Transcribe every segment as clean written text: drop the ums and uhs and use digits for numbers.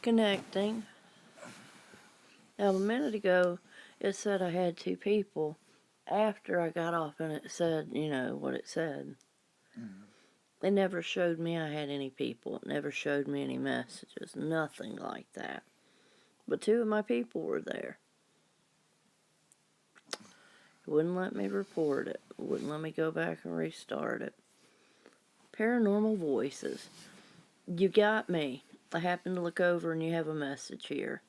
Connecting. Now, a minute ago, it said I had 2 people. After I got off and it said, what it said. It never showed me I had any people. It never showed me any messages. Nothing like that. But 2 of my people were there. It wouldn't let me report it. It wouldn't let me go back and restart it. Paranormal voices. You got me. I happened to look over and you have a message here.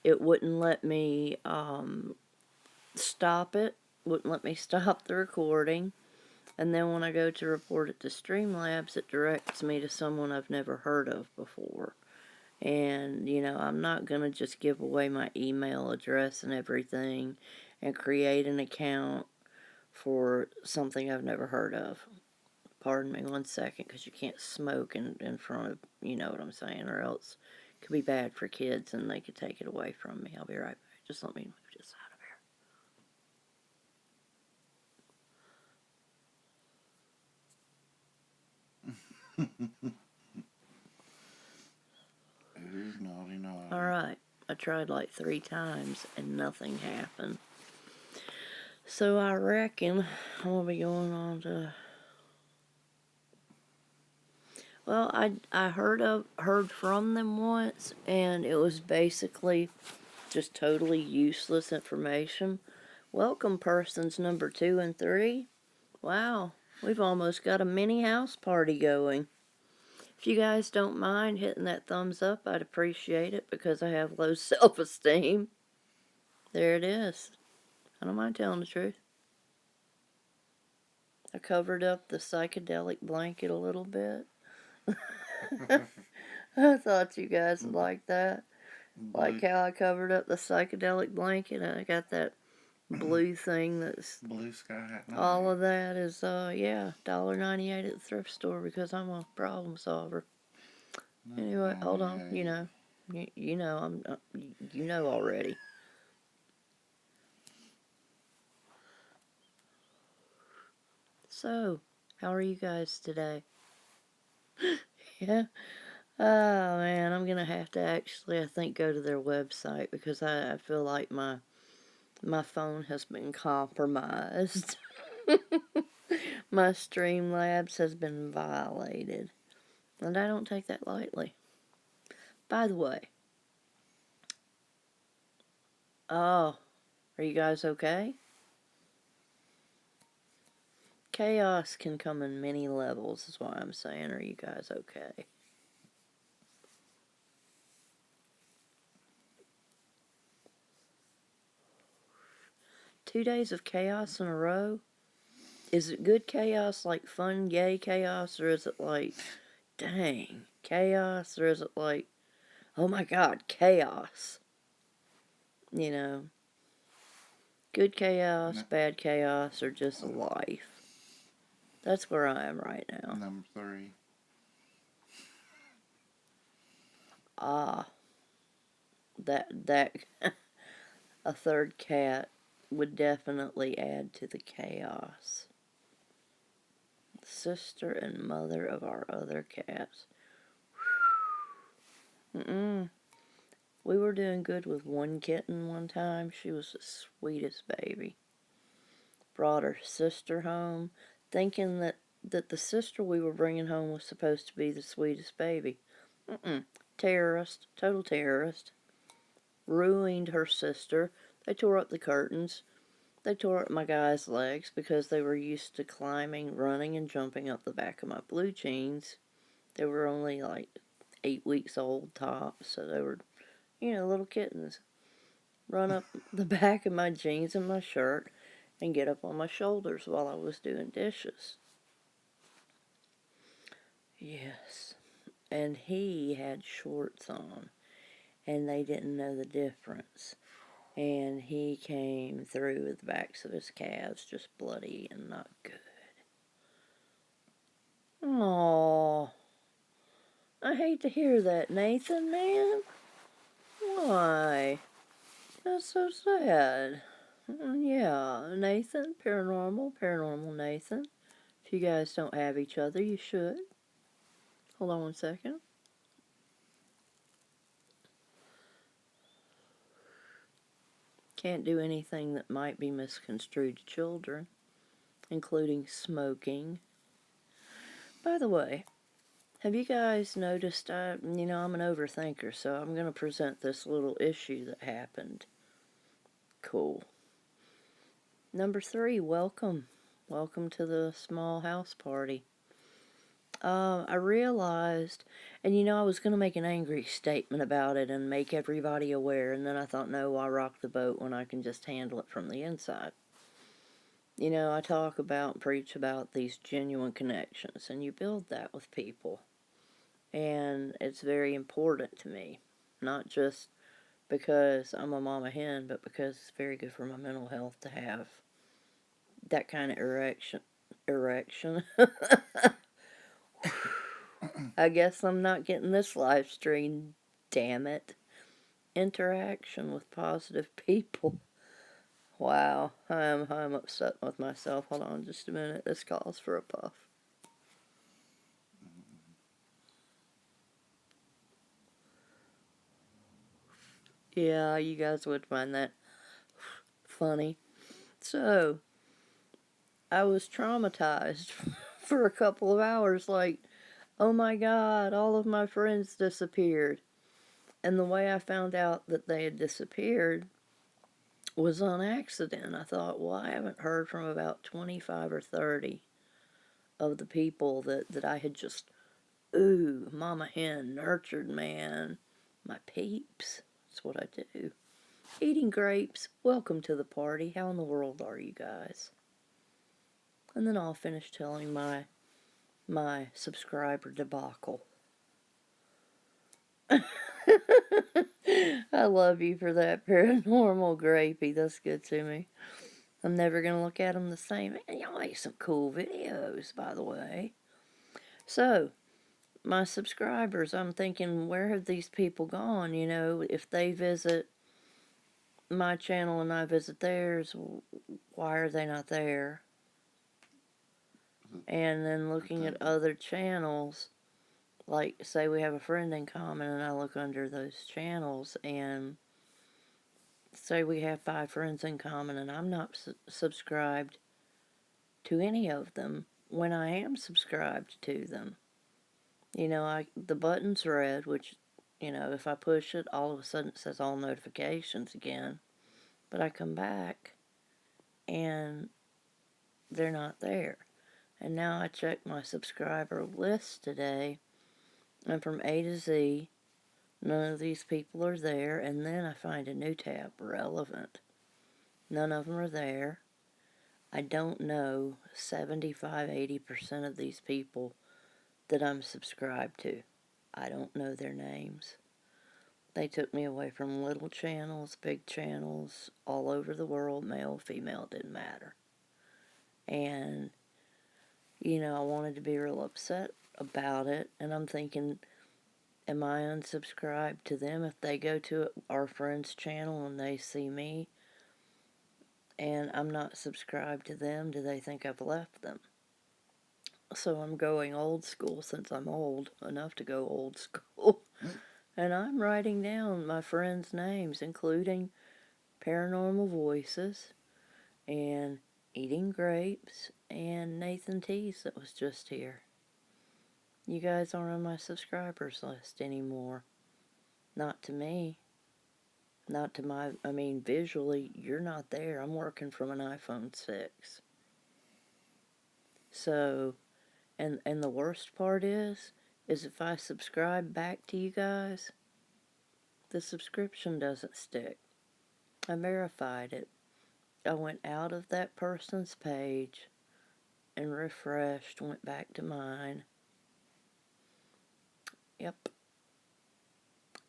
It wouldn't let me stop it. Wouldn't let me stop the recording. And then when I go to report it to Streamlabs, it directs me to someone I've never heard of before. And, I'm not going to just give away my email address and everything and create an account for something I've never heard of. Pardon me 1 second, because you can't smoke in front of, you know what I'm saying, or else it could be bad for kids and they could take it away from me. I'll be right back. Just let me move this out It is naughty. Alright, I tried like 3 times and nothing happened. So I reckon I'm going to be going on to... Well, I heard from them once, and it was basically just totally useless information. Welcome persons number 2 and 3. Wow, we've almost got a mini house party going. If you guys don't mind hitting that thumbs up, I'd appreciate it because I have low self-esteem. There it is. I don't mind telling the truth. I covered up the psychedelic blanket a little bit. I thought you guys would like that. Like how I covered up the psychedelic blanket. I got that blue thing that's... Blue sky hat. All of that is, $1.98 at the thrift store because I'm a problem solver. Anyway, hold on. You know already. So, how are you guys today? Yeah. Oh man, I'm gonna have to actually, I think, go to their website because I feel like my phone has been compromised. My Streamlabs has been violated. And I don't take that lightly. By the way. Oh, are you guys okay? Chaos can come in many levels, is why I'm saying, are you guys okay? Two days of chaos in a row? Is it good chaos, like fun, yay chaos, or is it like, dang, chaos, or is it like, oh my god, chaos? Good chaos, bad chaos, or just life? That's where I am right now. Number 3. Ah, that a third cat would definitely add to the chaos. Sister and mother of our other cats. We were doing good with one kitten one time. She was the sweetest baby. Brought her sister home, thinking that the sister we were bringing home was supposed to be the sweetest baby. Terrorist. Total terrorist. Ruined her sister. They tore up the curtains. They tore up my guy's legs because they were used to climbing, running, and jumping up the back of my blue jeans. They were only like 8 weeks old tops, so they were, little kittens. Run up the back of my jeans and my shirt and get up on my shoulders while I was doing dishes. Yes. And he had shorts on, and they didn't know the difference. And he came through with the backs of his calves just bloody and not good. Aww. I hate to hear that, Nathan, man. Why? That's so sad. Yeah, Nathan, paranormal Nathan. If you guys don't have each other, you should. Hold on 1 second. Can't do anything that might be misconstrued to children, including smoking. By the way, have you guys noticed, I'm an overthinker, so I'm going to present this little issue that happened. Cool. Number 3, welcome. Welcome to the small house party. I realized, and I was going to make an angry statement about it and make everybody aware, and then I thought, no, why rock the boat when I can just handle it from the inside? I talk about and preach about these genuine connections, and you build that with people. And it's very important to me, not just because I'm a mama hen, but because it's very good for my mental health to have that kind of erection. I guess I'm not getting this live stream, damn it. Interaction with positive people. Wow, I'm upset with myself. Hold on just a minute. This calls for a puff. Yeah, you guys would find that funny. So, I was traumatized for a couple of hours, like, oh my God, all of my friends disappeared. And the way I found out that they had disappeared was on accident. I thought, well, I haven't heard from about 25 or 30 of the people that I had just, mama hen, nurtured, man. My peeps. That's what I do. Eating grapes. Welcome to the party. How in the world are you guys? And then I'll finish telling my subscriber debacle. I love you for that, Paranormal Grapey. That's good to me. I'm never going to look at them the same. And y'all make some cool videos, by the way. So, my subscribers, I'm thinking, where have these people gone? If they visit my channel and I visit theirs, why are they not there? And then looking at other channels, like, say we have a friend in common and I look under those channels and say we have 5 friends in common and I'm not subscribed to any of them when I am subscribed to them. The button's red, which, if I push it, all of a sudden it says all notifications again. But I come back and they're not there. And now I check my subscriber list today, and from A to Z, none of these people are there, and then I find a new tab, relevant. None of them are there. I don't know 75-80% of these people that I'm subscribed to. I don't know their names. They took me away from little channels, big channels, all over the world, male, female, didn't matter. And, I wanted to be real upset about it, and I'm thinking, am I unsubscribed to them if they go to our friend's channel and they see me and I'm not subscribed to them? Do they think I've left them? So I'm going old school, since I'm old enough to go old school. And I'm writing down my friends' names, including Paranormal Voices and Eating Grapes and Nathan Tees that was just here. You guys aren't on my subscribers list anymore. Not to me. Not to visually, you're not there. I'm working from an iPhone 6. So, and the worst part is if I subscribe back to you guys, the subscription doesn't stick. I verified it. I went out of that person's page and refreshed, went back to mine. Yep.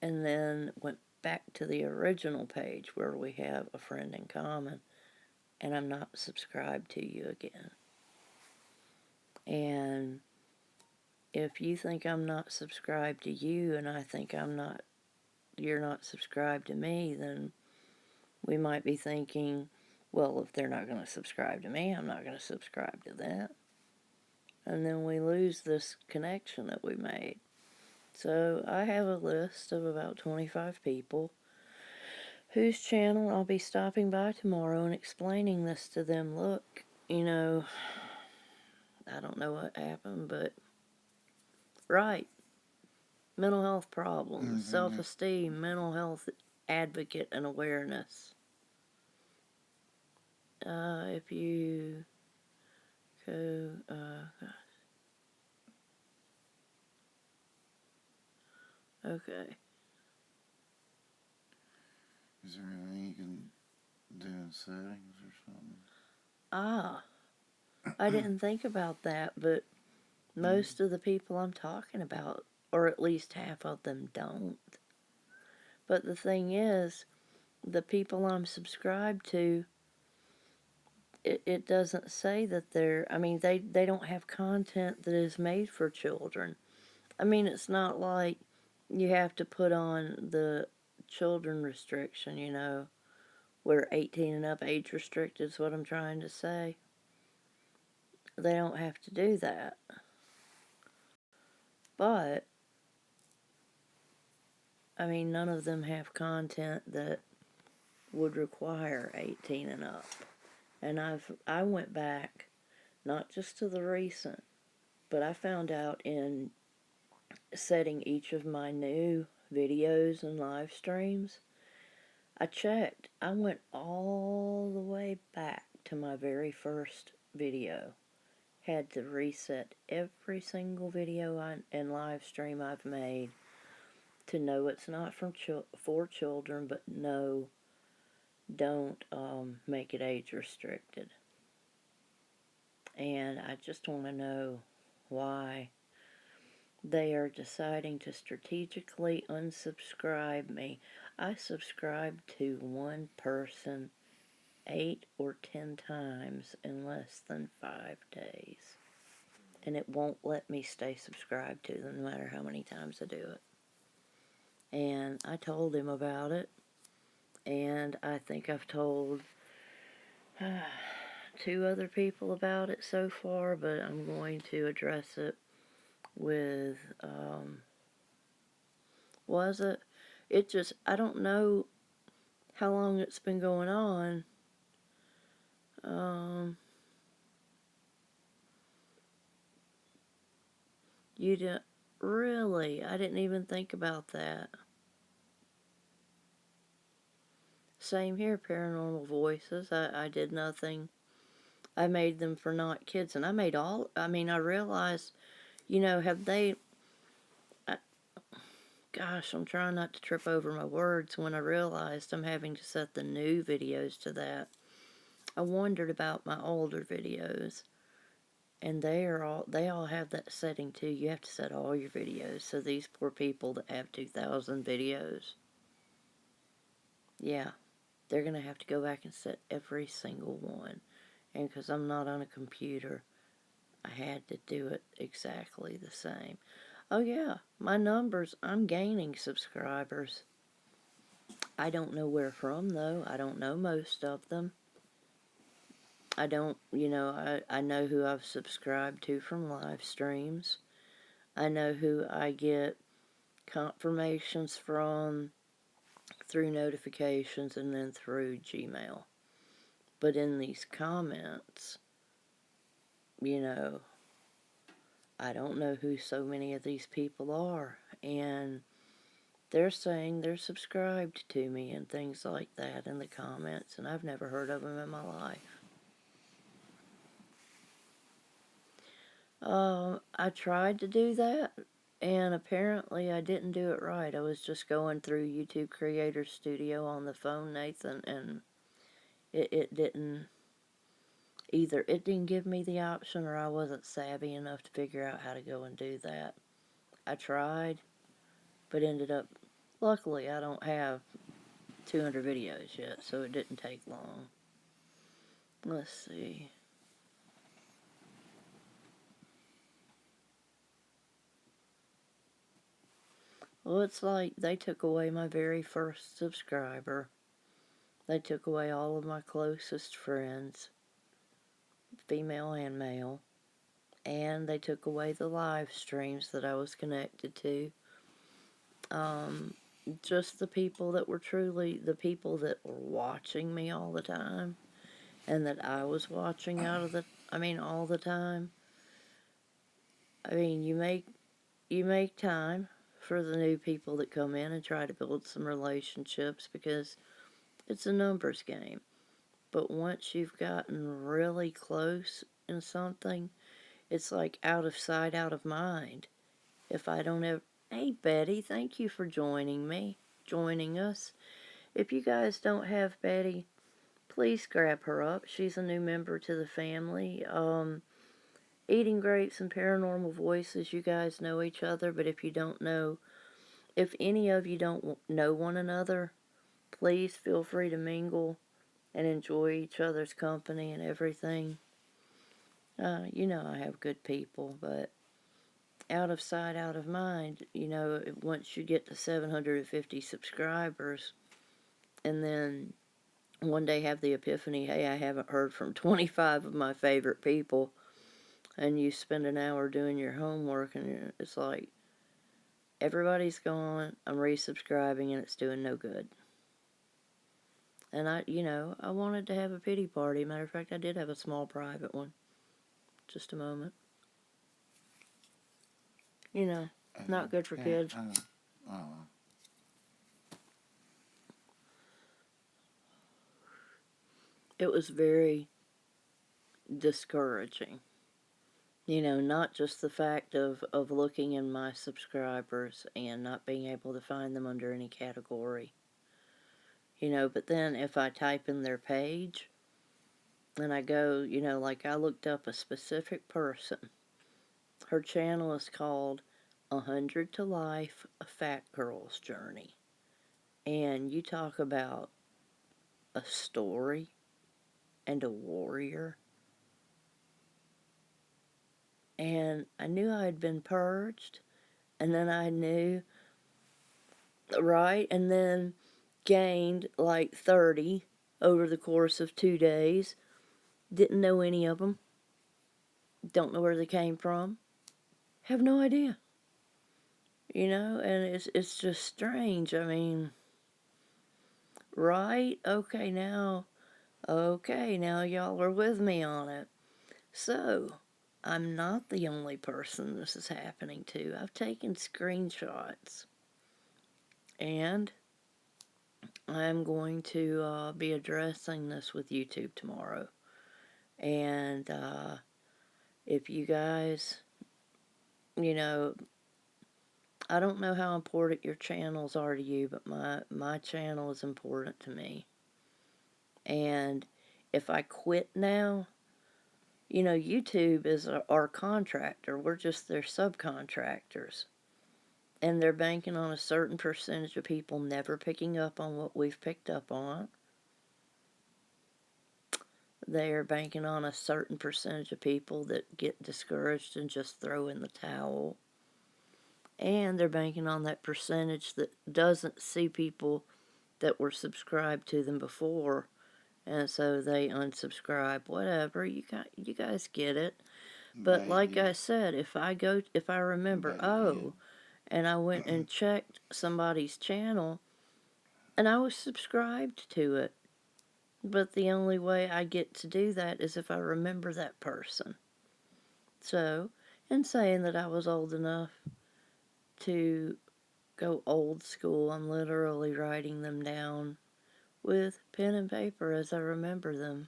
And then went back to the original page where we have a friend in common, and I'm not subscribed to you again. And if you think I'm not subscribed to you and I think you're not subscribed to me, then we might be thinking, well, if they're not going to subscribe to me, I'm not going to subscribe to them. And then we lose this connection that we made. So I have a list of about 25 people whose channel I'll be stopping by tomorrow and explaining this to them. Look, you know, I don't know what happened, but right, mental health problems, self-esteem, mental health advocate and awareness. If you go, okay. Is there anything you can do in settings or something? Ah, I didn't think about that, but most of the people I'm talking about, or at least half of them, don't. But the thing is, the people I'm subscribed to, it doesn't say that they're, I mean, they don't have content that is made for children. I mean, it's not like you have to put on the children restriction, you know, where 18 and up, age restricted is what I'm trying to say. They don't have to do that. But, I mean, none of them have content that would require 18 and up. And I went back, not just to the recent, but I found out in setting each of my new videos and live streams, I checked. I went all the way back to my very first video. Had to reset every single video and live stream I've made to know it's not for children, but no, don't make it age restricted. And I just want to know why they are deciding to strategically unsubscribe me. I subscribed to one person 8 or 10 times in less than 5 days. And it won't let me stay subscribed to them no matter how many times I do it. And I told him about it. And I think I've told 2 other people about it so far, but I'm going to address it with, it just, I don't know how long it's been going on. You didn't, really, I didn't even think about that. Same here, Paranormal Voices, I did nothing. I made them for not kids, and I made all, I mean, I realized, you know, gosh, I'm trying not to trip over my words when I realized I'm having to set the new videos to that. I wondered about my older videos, and they all have that setting too. You have to set all your videos, so these poor people that have 2,000 videos, yeah, they're going to have to go back and set every single one. And because I'm not on a computer, I had to do it exactly the same. Oh yeah, my numbers, I'm gaining subscribers. I don't know where from, though. I don't know most of them. I don't, you know, I know who I've subscribed to from live streams. I know who I get confirmations from through notifications and then through Gmail. But in these comments, you know, I don't know who so many of these people are. And they're saying they're subscribed to me and things like that in the comments, and I've never heard of them in my life. I tried to do that, and apparently I didn't do it right. I was just going through YouTube Creator Studio on the phone, Nathan, and it didn't, either it didn't give me the option or I wasn't savvy enough to figure out how to go and do that. I tried, but ended up, luckily I don't have 200 videos yet, so it didn't take long. Let's see. Well, it's like they took away my very first subscriber. They took away all of my closest friends, female and male, and they took away the live streams that I was connected to. just the people that were truly the people that were watching me all the time and that I was watching all the time. I mean, you make time for the new people that come in and try to build some relationships because it's a numbers game. But once you've gotten really close in something, it's like out of sight, out of mind. If I don't have, hey Betty, thank you for joining us. If you guys don't have Betty, please grab her up. She's a new member to the family. Eating Grapes and Paranormal Voices, you guys know each other, but if any of you don't know one another, please feel free to mingle and enjoy each other's company and everything. You know I have good people, but out of sight, out of mind, once you get to 750 subscribers and then one day have the epiphany, hey, I haven't heard from 25 of my favorite people, and you spend an hour doing your homework, and it's like, everybody's gone, I'm resubscribing, and it's doing no good. And I wanted to have a pity party. Matter of fact, I did have a small private one. Just a moment. Not good for kids. It was very discouraging. Not just the fact of looking in my subscribers and not being able to find them under any category. But then if I type in their page and I go, like I looked up a specific person. Her channel is called 100 to Life, a Fat Girl's Journey. And you talk about a story and a warrior. And I knew I had been purged, and then I knew, right, and then gained like 30 over the course of 2 days. Didn't know any of them. Don't know where they came from. Have no idea. And it's just strange. I mean, right? Okay, now y'all are with me on it. So, I'm not the only person this is happening to. I've taken screenshots. And I'm going to be addressing this with YouTube tomorrow. And if you guys, I don't know how important your channels are to you, but my channel is important to me. And if I quit now, YouTube is our contractor. We're just their subcontractors. And they're banking on a certain percentage of people never picking up on what we've picked up on. They're banking on a certain percentage of people that get discouraged and just throw in the towel. And they're banking on that percentage that doesn't see people that were subscribed to them before, and so they unsubscribe. Whatever, you guys get it. But like I said, if I remember, and I went and checked somebody's channel, and I was subscribed to it. But the only way I get to do that is if I remember that person. So, in saying that I was old enough to go old school, I'm literally writing them down with pen and paper as I remember them.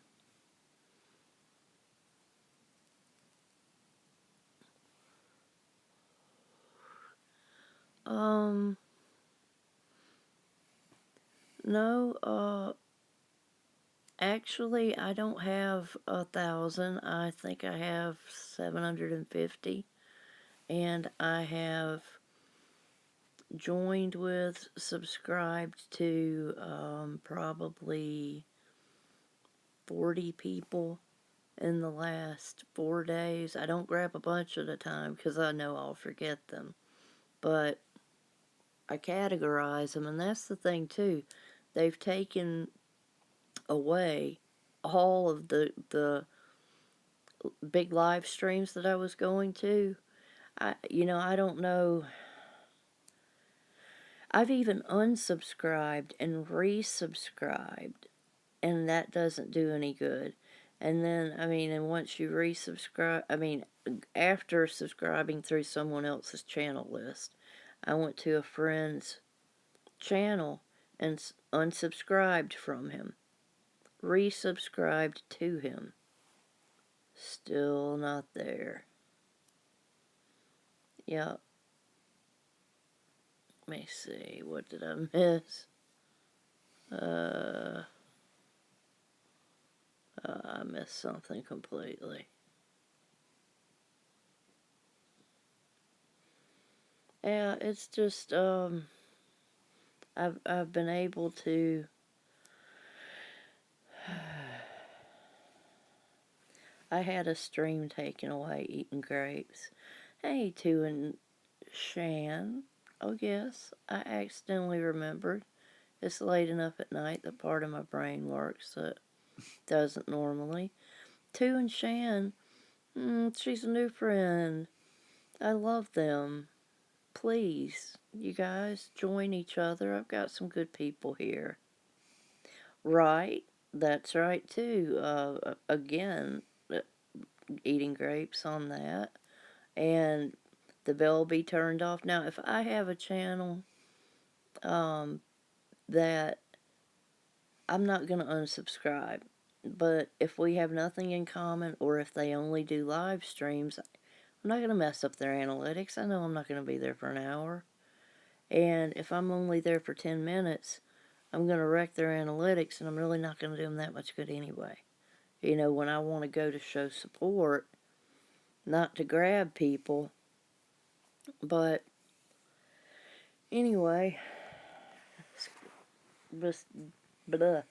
No, actually, I don't have 1,000. I think I have 750. And I have joined with, subscribed to probably 40 people in the last 4 days. I don't grab a bunch at a time because I know I'll forget them. But I categorize them, and that's the thing too. They've taken away all of the big live streams that I was going to. I don't know. I've even unsubscribed and resubscribed, and that doesn't do any good. And then, and once you resubscribe, after subscribing through someone else's channel list, I went to a friend's channel and unsubscribed from him, resubscribed to him. Still not there. Yep. Let me see, what did I miss? I missed something completely. Yeah, it's just, I've been able to, I had a stream taken away eating grapes. Hey, Two and Shan. Oh, yes, I accidentally remembered. It's late enough at night that part of my brain works that doesn't normally. Two and Shan, she's a new friend. I love them. Please, you guys, join each other. I've got some good people here. Right, that's right, too. Again, eating grapes on that. And the bell be turned off. Now, if I have a channel that I'm not going to unsubscribe, but if we have nothing in common or if they only do live streams, I'm not going to mess up their analytics. I know I'm not going to be there for an hour. And if I'm only there for 10 minutes, I'm going to wreck their analytics, and I'm really not going to do them that much good anyway. You know, when I want to go to show support, not to grab people, but anyway, just blah.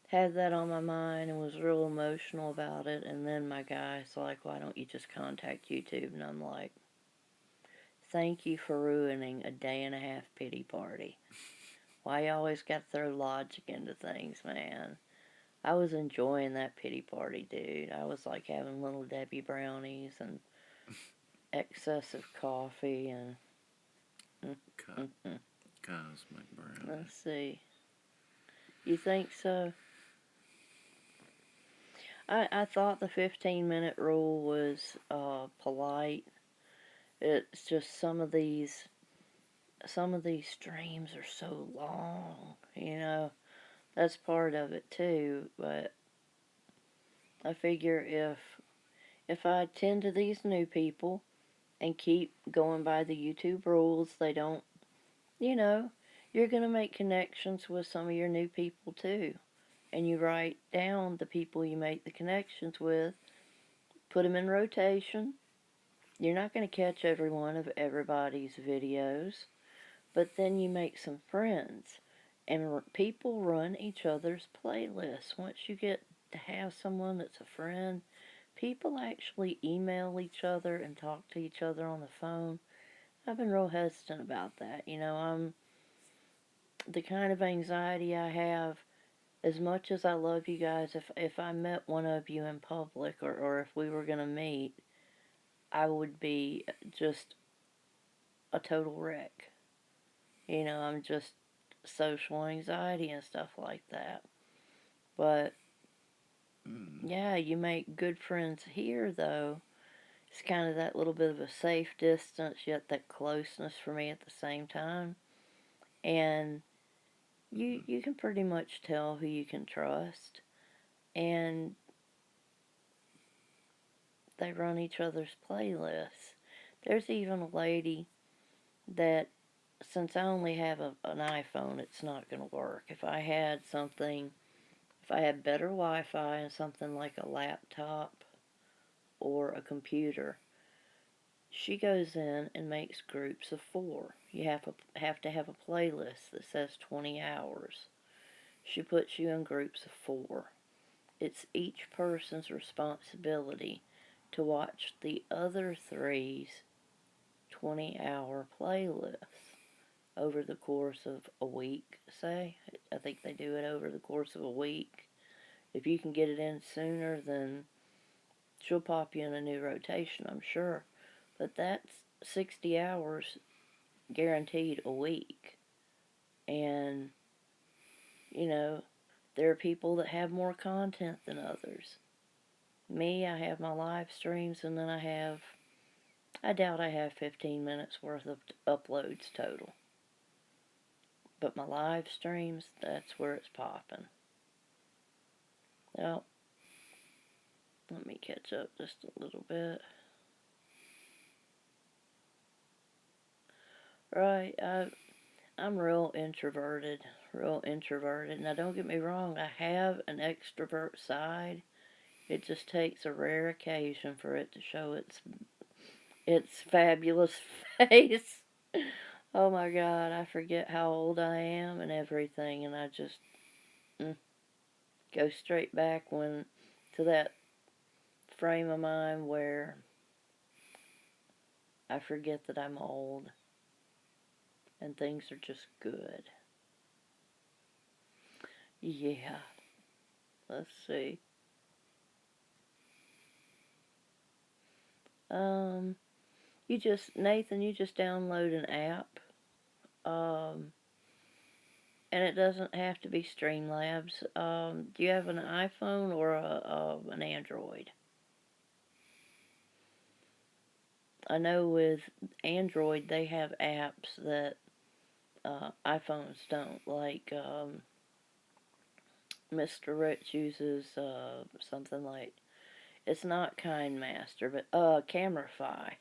Had that on my mind and was real emotional about it, and then my guy's like, why don't you just contact YouTube? And I'm like, thank you for ruining a day and a half pity party. Why you always got to throw logic into things, man? I was enjoying that pity party, dude. I was like having little Debbie brownies and excessive coffee and... Cosmic brownie. Let's see. You think so? I thought the 15-minute rule was polite. It's just some of these streams are so long, you know. That's part of it too, but I figure if I attend to these new people and keep going by the YouTube rules, they don't, you know, you're going to make connections with some of your new people too. And you write down the people you make the connections with, put them in rotation. You're not going to catch every one of everybody's videos, but then you make some friends. And people run each other's playlists. Once you get to have someone that's a friend, people actually email each other and talk to each other on the phone. I've been real hesitant about that. You know, I'm the kind of anxiety I have. As much as I love you guys, if I met one of you in public or if we were going to meet, I would be just a total wreck. You know, I'm just social anxiety and stuff like that. But, yeah, you make good friends here, though. It's kind of that little bit of a safe distance, yet that closeness for me at the same time. And you can pretty much tell who you can trust. And they run each other's playlists. There's even a lady that, since I only have an iPhone, it's not going to work. If I had better Wi-Fi and something like a laptop or a computer, she goes in and makes groups of 4. You have to have a playlist that says 20 hours. She puts you in groups of 4. It's each person's responsibility to watch the other 3's 20-hour playlists over the course of a week, say. I think they do it over the course of a week. If you can get it in sooner, then she'll pop you in a new rotation, I'm sure. But that's 60 hours guaranteed a week. And, you know, there are people that have more content than others. Me, I have my live streams, and then I doubt I have 15 minutes worth of uploads total. But my live streams, that's where it's popping. Well, let me catch up just a little bit. Right, I'm real introverted. Now, don't get me wrong, I have an extrovert side. It just takes a rare occasion for it to show its fabulous face. Oh my God, I forget how old I am and everything, and I just go straight back to that frame of mind where I forget that I'm old and things are just good. Yeah, let's see. Nathan, you just download an app. And it doesn't have to be Streamlabs. Do you have an iPhone or an Android? I know with Android they have apps that iPhones don't. Like Mr. Rich uses something like, it's not KineMaster, but Camerify,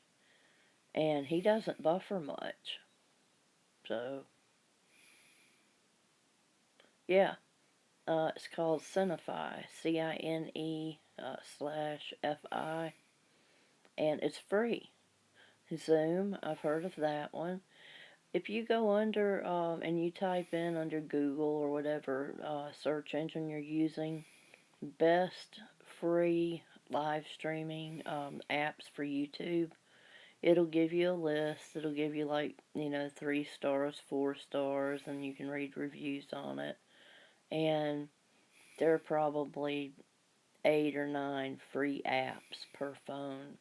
and he doesn't buffer much. So yeah, it's called Cinefy, CINE /FI, and it's free. Zoom, I've heard of that one. If you go under and you type in under Google or whatever search engine you're using, best free live streaming apps for YouTube, it'll give you a list. It'll give you, like, 3 stars, 4 stars, and you can read reviews on it. And there are probably 8 or 9 free apps per phone.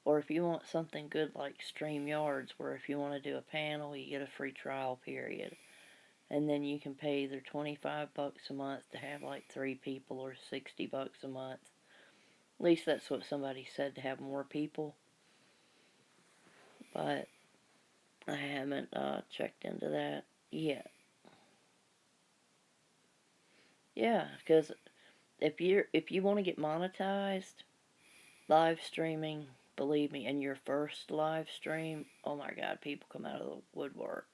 Or if you want something good like StreamYards, where if you want to do a panel, you get a free trial period. And then you can pay either $25 a month to have like 3 people, or $60 a month. At least that's what somebody said, to have more people. But I haven't checked into that yet. Yeah, because if you want to get monetized, live streaming, believe me, and your first live stream, oh my God, people come out of the woodwork.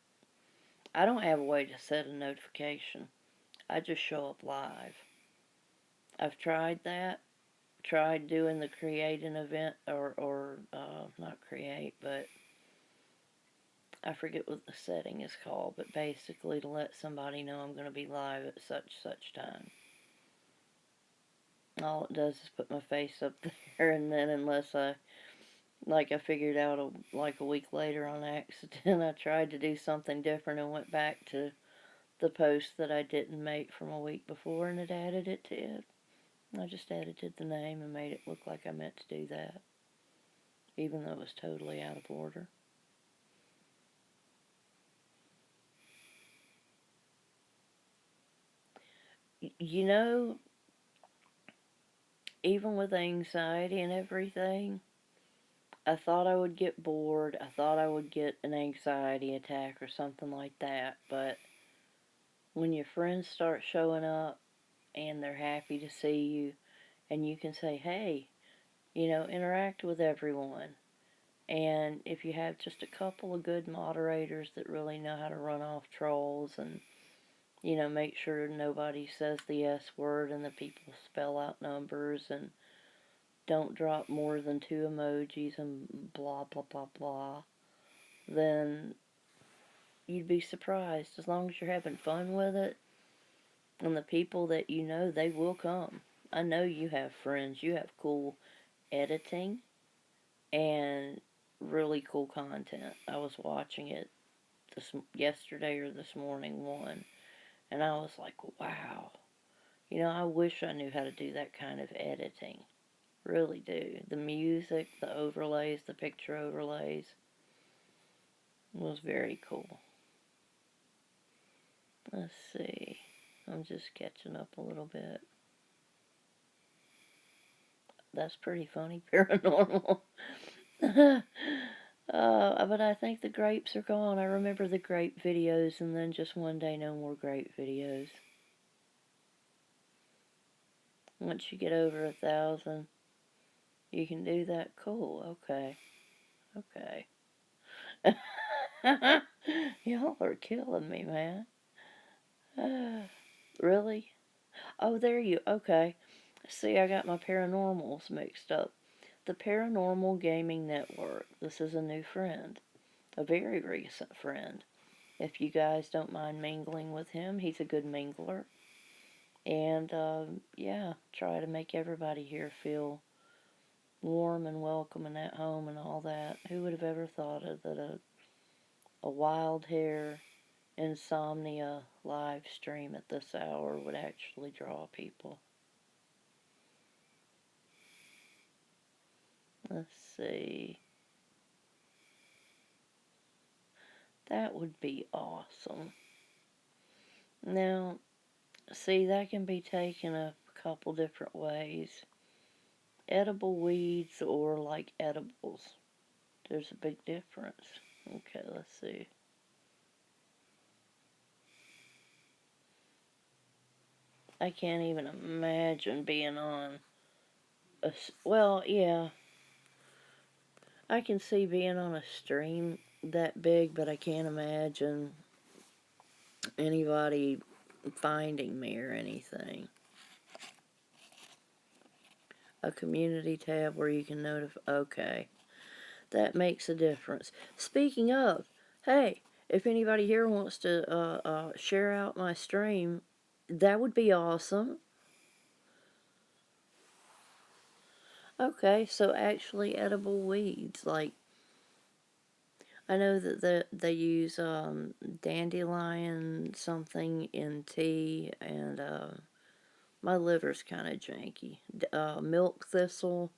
I don't have a way to set a notification. I just show up live. I've tried that. Tried doing the create an event, or not create, but I forget what the setting is called, but basically to let somebody know I'm going to be live at such time. All it does is put my face up there, and then unless I figured out like a week later on accident, I tried to do something different and went back to the post that I didn't make from a week before, and it added it to it. I just edited the name and made it look like I meant to do that, even though it was totally out of order. You know, even with anxiety and everything, I thought I would get bored. I thought I would get an anxiety attack or something like that. But when your friends start showing up and they're happy to see you, and you can say, hey, interact with everyone. And if you have just a couple of good moderators that really know how to run off trolls and, make sure nobody says the S word and the people spell out numbers and don't drop more than 2 emojis and blah, blah, blah, blah, then you'd be surprised. As long as you're having fun with it, and the people that they will come. I know you have friends. You have cool editing and really cool content. I was watching it yesterday or this morning, one, and I was like, wow. I wish I knew how to do that kind of editing. Really do. The music, the overlays, the picture overlays was very cool. Let's see. I'm just catching up a little bit. That's pretty funny, paranormal. But I think the grapes are gone. I remember the grape videos, and then just one day, no more grape videos. Once you get over 1,000, you can do that. Cool. Okay. Okay. Y'all are killing me, man. Really? Oh, there you. Okay. See, I got my paranormals mixed up. The Paranormal Gaming Network. This is a new friend. A very recent friend. If you guys don't mind mingling with him, he's a good mingler. And, yeah, try to make everybody here feel warm and welcome and at home and all that. Who would have ever thought of that a wild hair insomnia live stream at this hour would actually draw people? Let's see. That would be awesome. Now, see, that can be taken a couple different ways. Edible weeds or like edibles. There's a big difference. Okay, let's see. I can't even imagine being on a. Well, yeah. I can see being on a stream that big, but I can't imagine anybody finding me or anything. A community tab where you can notify. Okay. That makes a difference. Speaking of, hey, if anybody here wants to share out my stream, that would be awesome. Okay, so actually edible weeds, like, I know that they use dandelion something in tea, and my liver's kind of janky. Milk thistle,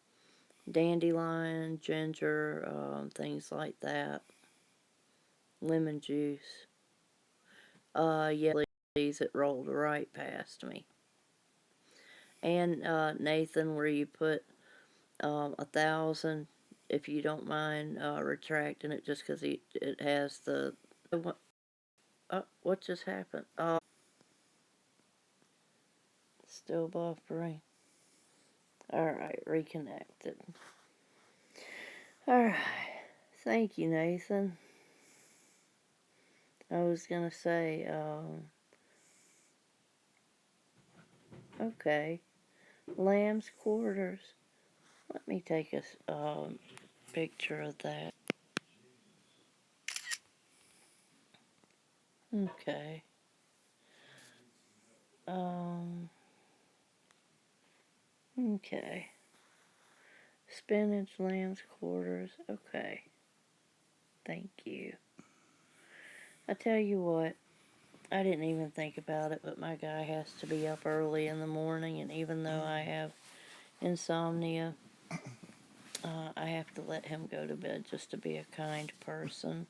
dandelion, ginger, things like that. Lemon juice. Yeah, please, it rolled right past me. And Nathan, where you put 1,000, if you don't mind retracting it, just because it has the. What just happened? Still buffering. Alright, reconnected. Alright. Thank you, Nathan. I was gonna say, okay. Lamb's quarters. Let me take a picture of that. Okay. Okay. Spinach, lamb's quarters. Okay. Thank you. I tell you what, I didn't even think about it, but my guy has to be up early in the morning, and even though I have insomnia, I have to let him go to bed just to be a kind person.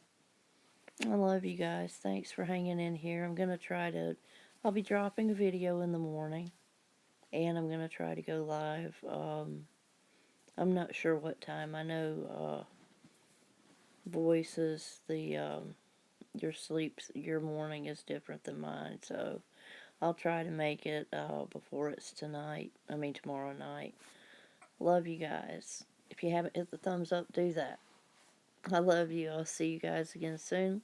I love you guys. Thanks for hanging in here. I'll be dropping a video in the morning, and I'm going to try to go live. I'm not sure what time. I know Voices, your morning is different than mine, so I'll try to make it before it's tomorrow night. Love you guys. If you haven't hit the thumbs up, do that. I love you. I'll see you guys again soon.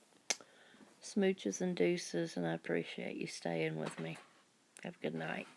Smooches and deuces, and I appreciate you staying with me. Have a good night.